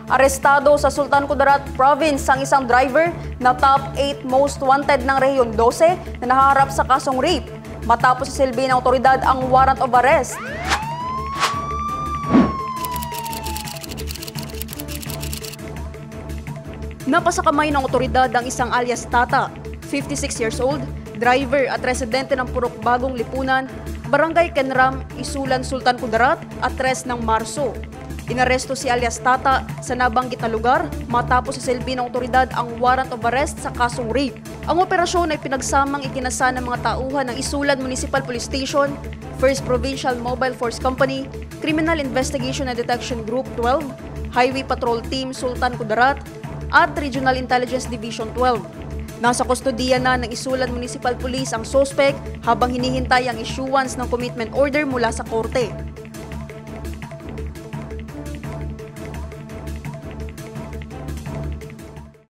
Arestado sa Sultan Kudarat Province ang isang driver na top 8 most wanted ng Rehiyon 12 na nahaharap sa kasong rape matapos isilbi ng otoridad ang warrant of arrest. Napasakamay ng otoridad ang isang alias Tata, 56 years old, driver at residente ng Purok Bagong Lipunan, Barangay Kenram, Isulan, Sultan Kudarat at 3 ng Marso. Inaresto si alias Tata sa nabanggit na lugar matapos isilbi ng otoridad ang warrant of arrest sa kasong rape. Ang operasyon ay pinagsamang ikinasa ng mga tauhan ng Isulan Municipal Police Station, 1st Provincial Mobile Force Company, Criminal Investigation and Detection Group 12, Highway Patrol Team Sultan Kudarat at Regional Intelligence Division 12. Nasa kustodiya na ng Isulan Municipal Police ang suspect habang hinihintay ang issuance ng commitment order mula sa korte.